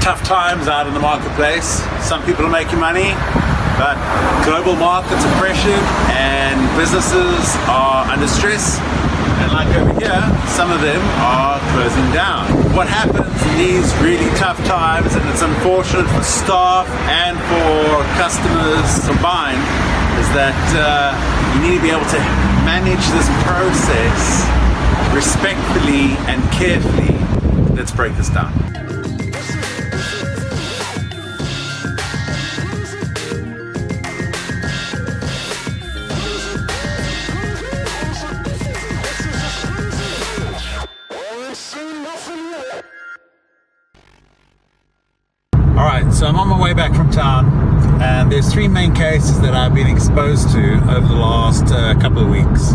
tough times out in the marketplace. Some people are making money, but global markets are pressured and businesses are under stress. And like over here, some of them are closing down. What happens in these really tough times, and it's unfortunate for staff and for customers combined, is that you need to be able to manage this process respectfully and carefully. Let's break this down. Alright, so I'm on my way back from town, and there's three main cases that I've been exposed to over the last couple of weeks.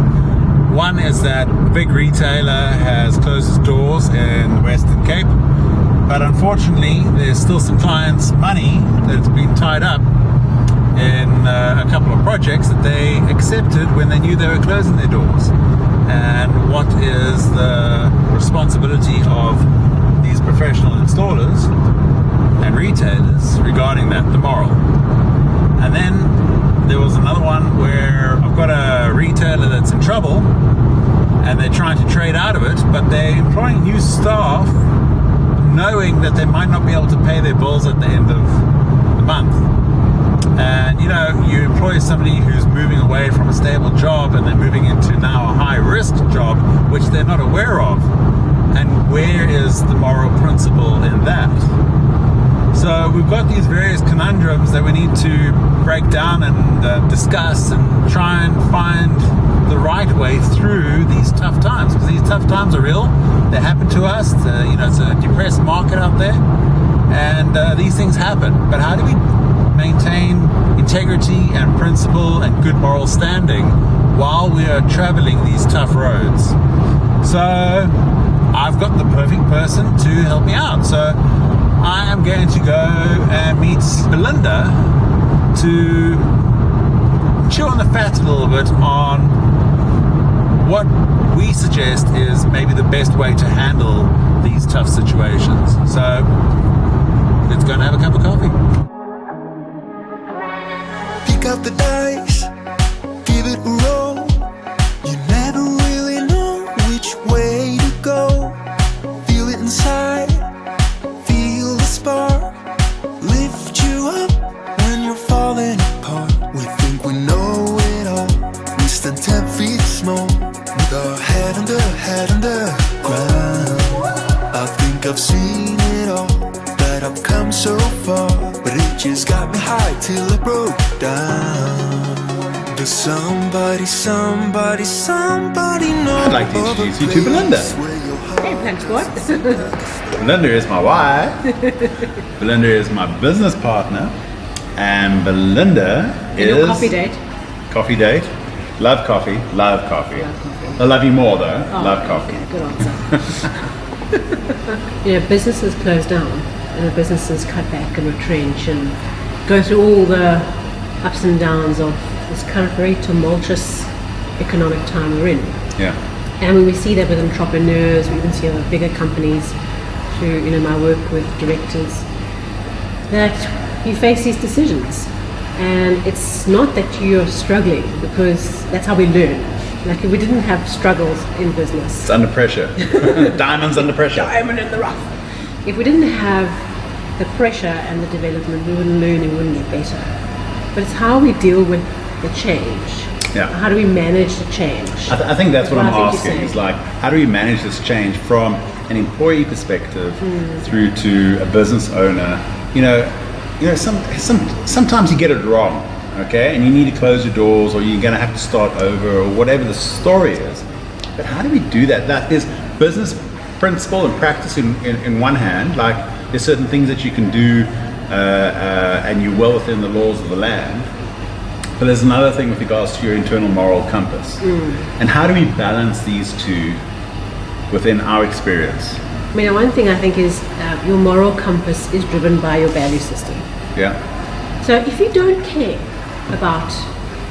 One is that a big retailer has closed its doors in the Western Cape, but unfortunately there's still some clients' money that's been tied up in a couple of projects that they accepted when they knew they were closing their doors. And what is the responsibility of these professional installers and retailers regarding that? The moral. And then there was another one where I've got a retailer that's in trouble and they're trying to trade out of it, but they're employing new staff knowing that they might not be able to pay their bills at the end of the month. And you know, you employ somebody who's moving away from a stable job and they're moving into now a high risk job which they're not aware of. And where is the moral principle in that? So we've got these various conundrums that we need to break down and discuss and try and find the right way through these tough times, because these tough times are real. They happen to us. You know, it's a depressed market out there, and these things happen. But how do we maintain integrity and principle and good moral standing while we are traveling these tough roads? So I've got the perfect person to help me out. So I am going to go and meet Belinda to chew on the fat a little bit on what we suggest is maybe the best way to handle these tough situations. So let's go and have a cup of coffee. Pick up the dice, give it a roll. You never really know which way to go. Feel it inside, feel the spark, lift you up when you're falling apart. We think we know it all, we stand 10 feet small, with our head under ground. I think I've seen it all, that I've come so far, but it just got me high till I broke down. Does somebody know? I'd like to introduce you to Belinda. Hey, thanks, what? Belinda is my wife. Belinda is my business partner. And Belinda is... Your coffee date? Coffee date. Love coffee. Love coffee. Love coffee. I love you more though. Oh, love coffee. Okay, good answer. You know, businesses close down and the businesses cut back and retrench and go through all the ups and downs of this kind of very tumultuous economic time we're in. Yeah. And when we see that with entrepreneurs, we even see other bigger companies through, you know, my work with directors, that you face these decisions. And it's not that you're struggling, because that's how we learn. Like, if we didn't have struggles in business. It's under pressure. Diamonds under pressure. Diamond in the rough. If we didn't have the pressure and the development, we wouldn't learn and we wouldn't get better. But it's how we deal with the change. Yeah. How do we manage the change? I think that's what I'm asking. Is Is like, how do we manage this change from an employee perspective through to a business owner? You know, sometimes you get it wrong, okay, and you need to close your doors, or you're going to have to start over, or whatever the story is. But how do we do that? That is business principle and practice in one hand. Like, there's certain things that you can do, and you're well within the laws of the land. But there's another thing with regards to your internal moral compass. And how do we balance these two within our experience? I mean, one thing I think is your moral compass is driven by your value system. Yeah. So if you don't care about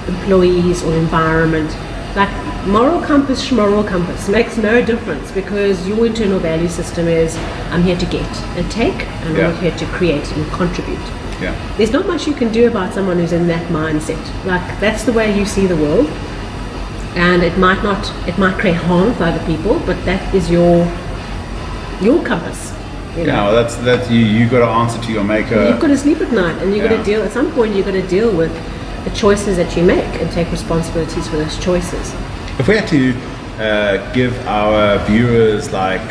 employees or environment, Like moral compass, schmoral compass makes no difference, because your internal value system is I'm here to get and take, and I'm here to create and contribute. Yeah. There's not much you can do about someone who's in that mindset. Like that's the way you see the world, and it might create harm for other people, but that is your compass. You know? Yeah, well, that's you got to answer to your maker. You've got to sleep at night, and you've got to deal. At some point, you've got to deal with the choices that you make and take responsibilities for those choices. If we had to give our viewers like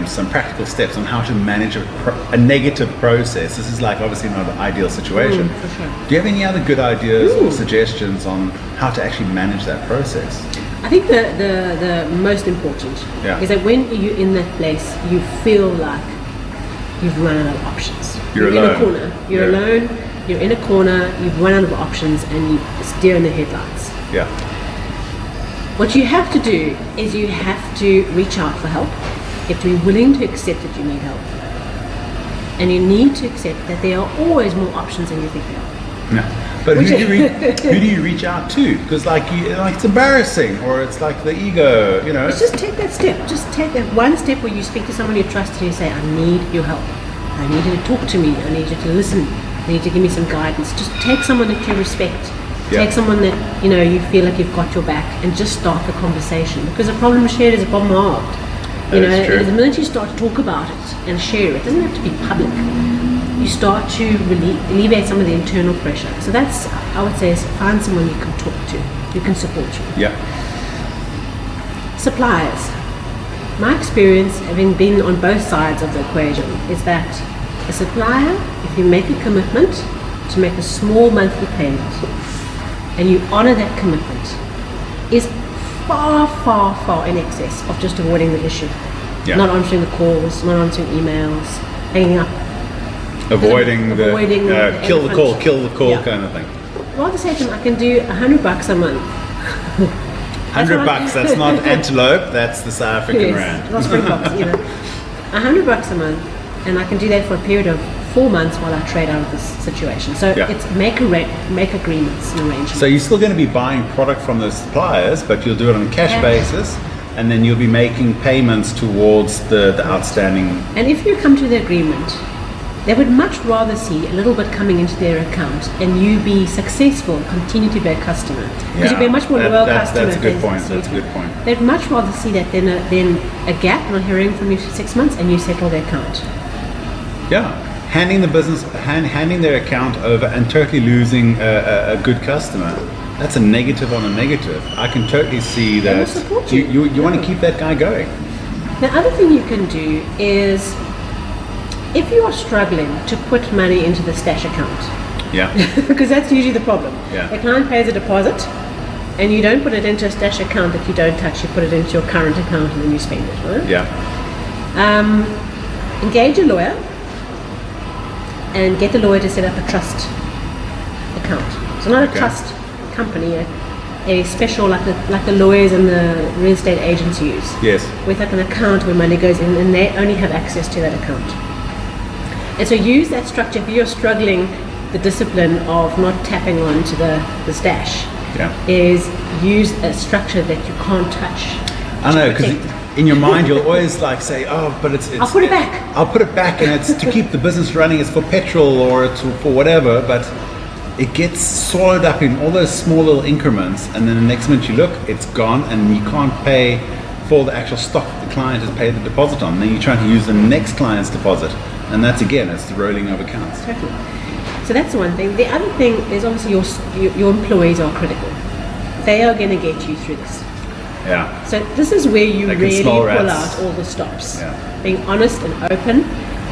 some practical steps on how to manage a negative process, this is like obviously not an ideal situation. For sure. Do you have any other good ideas or suggestions on how to actually manage that process? I think the most important is that when you're in that place, you feel like you've run out of options. You're in alone. a corner. You're alone. You're in a corner. You've run out of options, and you steer in the headlights. Yeah. What you have to do is you have to reach out for help. You have to be willing to accept that you need help, and you need to accept that there are always more options than you think there are. Yeah. But who do you reach out to? Because like it's embarrassing, or it's like the ego, you know. It's just take that step. Just take that one step where you speak to someone you trust and you say, I need your help. I need you to talk to me. I need you to listen. I need you to give me some guidance. Just take someone that you respect. Take someone that you feel like you've got your back, and just start the conversation. Because a problem shared is a problem halved. The minute you start to talk about it and share it, doesn't have to be public. You start to alleviate some of the internal pressure. So that's, I would say, is find someone you can talk to, who can support you. Yeah. Suppliers. My experience, having been on both sides of the equation, is that a supplier, if you make a commitment to make a small monthly payment, and you honor that commitment, is far, far, far in excess of just avoiding the issue. Yeah. Not answering the calls, not answering emails, hanging up. Avoiding the kill the call Yeah. kind of thing. Rather say to them, I can do $100 a month. $100, that's not antelope, that's the South African rand. Not Springboks, $100 a month, and I can do that for a period of 4 months while I trade out of this situation. So it's make agreements and arrangements. So you're still going to be buying product from the suppliers, but you'll do it on a cash basis, and then you'll be making payments towards the outstanding. And if you come to the agreement, they would much rather see a little bit coming into their account and you be successful and continue to be a customer. Because you'll be a much more loyal customer. That's a good point. That's a good point. They'd much rather see that than a gap, not hearing from you for 6 months, and you settle their account. Yeah. Handing the business, handing their account over and totally losing a good customer. That's a negative on a negative. I can totally see that. They will support you. You want to keep that guy going. The other thing you can do is, if you are struggling to put money into the stash account, because that's usually the problem. The client pays a deposit, and you don't put it into a stash account that you don't touch. You put it into your current account, and then you spend it. Right? Engage a lawyer, and get the lawyer to set up a trust account. So not a trust company, a special like the lawyers and the real estate agents use. Yes. With like an account where money goes in, and they only have access to that account. And so use that structure. If you're struggling, the discipline of not tapping onto the stash is use a structure that you can't touch. I know, because in your mind you'll always like say, oh, but it's I'll put it back. I'll put it back, and it's to keep the business running. It's for petrol or it's for whatever, but it gets swallowed up in all those small little increments, and then the next minute you look, it's gone, and you can't pay for the actual stock the client has paid the deposit on. Then you're trying to use the next client's deposit. And that's it's the rolling of accounts. Totally. So that's the one thing. The other thing is obviously your employees are critical. They are going to get you through this. Yeah. So this is where you really pull rats. out all the stops. Yeah. Being honest and open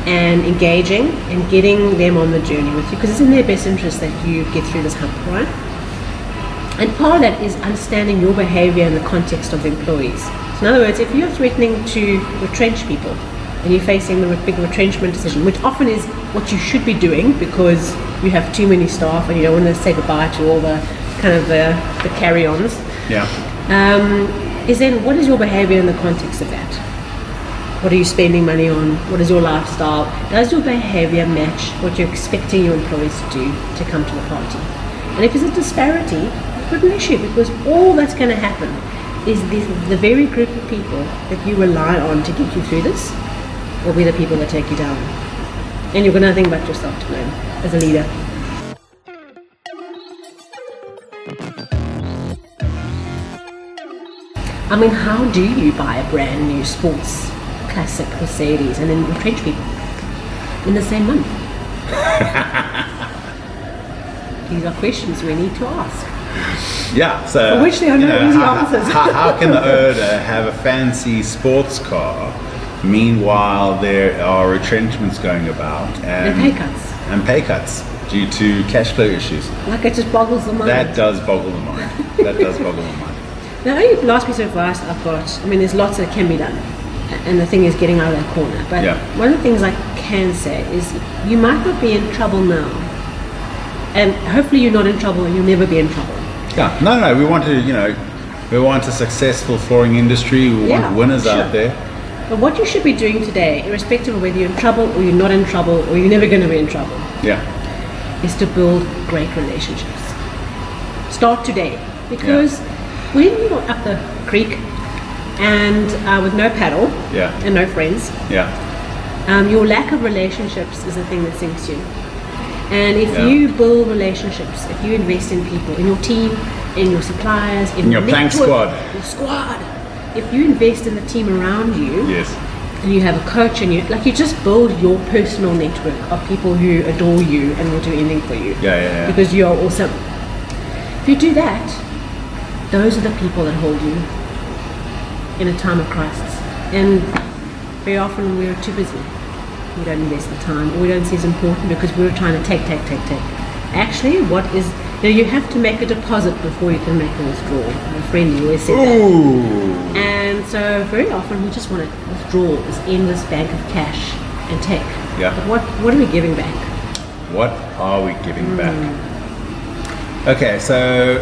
and engaging and getting them on the journey with you, because it's in their best interest that you get through this hump, right? And part of that is understanding your behavior in the context of the employees. So in other words, if you're threatening to retrench people, and you're facing the big retrenchment decision, which often is what you should be doing because you have too many staff and you don't want to say goodbye to all the kind of the carry-ons. Is then what is your behavior in the context of that? What are you spending money on? What is your lifestyle? Does your behavior match what you're expecting your employees to do to come to the party? And if there's a disparity, put an issue, because all that's going to happen is the very group of people that you rely on to get you through this will be the people that take you down. And you're going to think about yourself to learn as a leader. I mean, how do you buy a brand new sports classic Mercedes and then retrench people in the same month? These are questions we need to ask. Yeah, so For which there are no easy answers. How can the owner have a fancy sports car, meanwhile there are retrenchments going about And pay cuts. and pay cuts due to cash flow issues? Like, it just boggles the mind. That does boggle the mind. That does boggle the mind. The only last piece of advice I've got, I mean, there's lots that can be done, and the thing is getting out of that corner. But Yeah. one of the things I can say is you might not be in trouble now, and hopefully you're not in trouble and you'll never be in trouble. Yeah, no, we want to, we want a successful flooring industry. We want winners out there. But what you should be doing today, irrespective of whether you're in trouble or you're not in trouble or you're never going to be in trouble, Yeah, is to build great relationships. Start today, because when you're up the creek and with no paddle Yeah. and no friends, yeah, your lack of relationships is the thing that sinks you. And if Yeah. you build relationships, if you invest in people, in your team, in your suppliers, in your plank network, squad. your squad, if you invest in the team around you, yes, and you have a coach, and you just build your personal network of people who adore you and will do anything for you. Yeah. Because you are awesome. If you do that, those are the people that hold you in a time of crisis. And very often we're too busy. We don't invest the time, or we don't see it's important because we're trying to take. Actually, you have to make a deposit before you can make a withdrawal. My friend always said that. Ooh. And so very often we just want to withdraw this endless bank of cash and take. Yeah. But what are we giving back? What are we giving back? Okay, so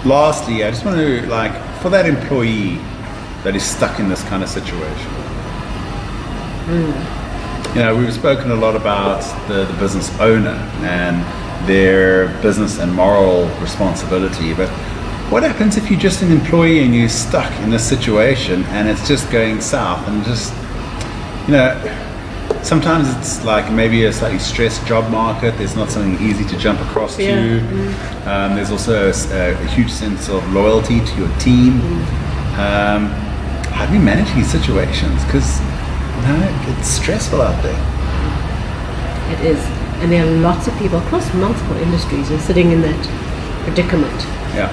lastly, I just want to, for that employee that is stuck in this kind of situation. We've spoken a lot about the business owner and their business and moral responsibility, but what happens if you're just an employee and you're stuck in this situation and it's just going south and just, sometimes it's like maybe a slightly stressed job market. There's not something easy to jump across to. There's also a huge sense of loyalty to your team. How do we manage these situations? Because it's stressful out there. It is. And there are lots of people across multiple industries who are sitting in that predicament. Yeah.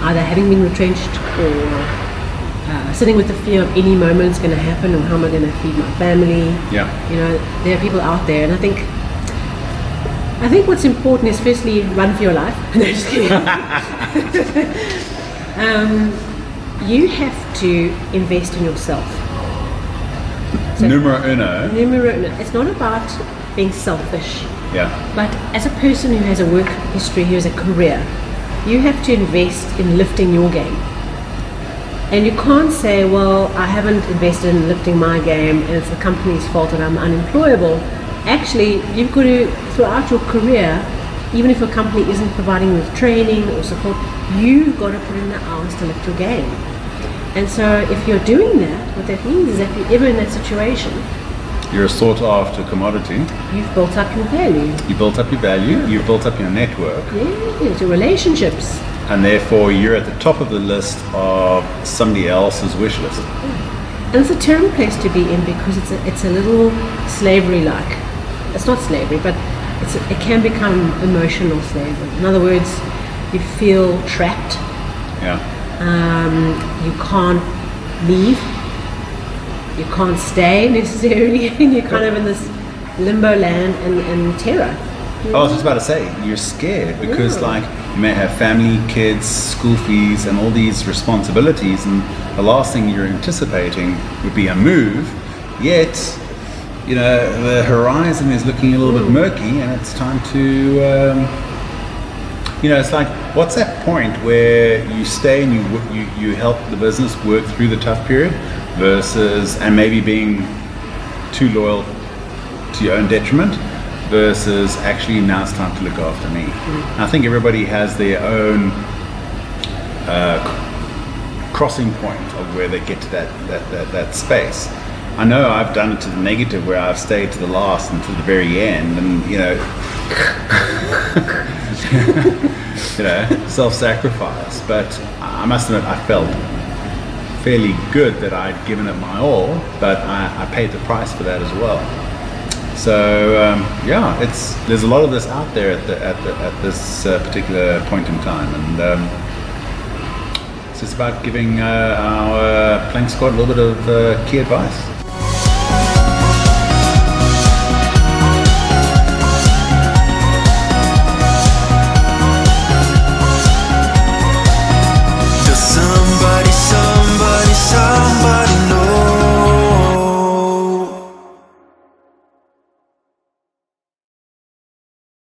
Either having been retrenched or sitting with the fear of any moment it's going to happen, or how am I going to feed my family. Yeah. There are people out there, and I think what's important is firstly run for your life. No, just kidding. You have to invest in yourself. So, Numero uno. it's not about being selfish, Yeah. but as a person who has a work history, who has a career, you have to invest in lifting your game. And you can't say, well, I haven't invested in lifting my game and it's the company's fault that I'm unemployable. Actually, you've got to, throughout your career, even if a company isn't providing you with training or support, you've got to put in the hours to lift your game. And so if you're doing that, what that means is that if you're ever in that situation, You're a sought after commodity. you've built up your value. You built up your value, you've built up your network, Yes, your relationships. and therefore you're at the top of the list of somebody else's wish list. And it's a terrible place to be in because it's a little slavery-like. It's not slavery, but it can become emotional slavery. In other words, you feel trapped. Yeah. You can't leave. You can't stay necessarily. And you're kind of in this limbo land and terror. I was just about to say, you're scared because you may have family, kids, school fees, and all these responsibilities, and the last thing you're anticipating would be a move, yet, the horizon is looking a little bit murky, and it's time to, it's like, what's that point where you stay and you help the business work through the tough period and maybe being too loyal to your own detriment, versus actually now it's time to look after me. I think everybody has their own crossing point of where they get to that space. I know I've done it to the negative where I've stayed to the last and to the very end, and self-sacrifice. But I must admit, I felt fairly good that I'd given it my all, but I paid the price for that as well. So there's a lot of this out there at this particular point in time, and it's just about giving our playing squad a little bit of key advice.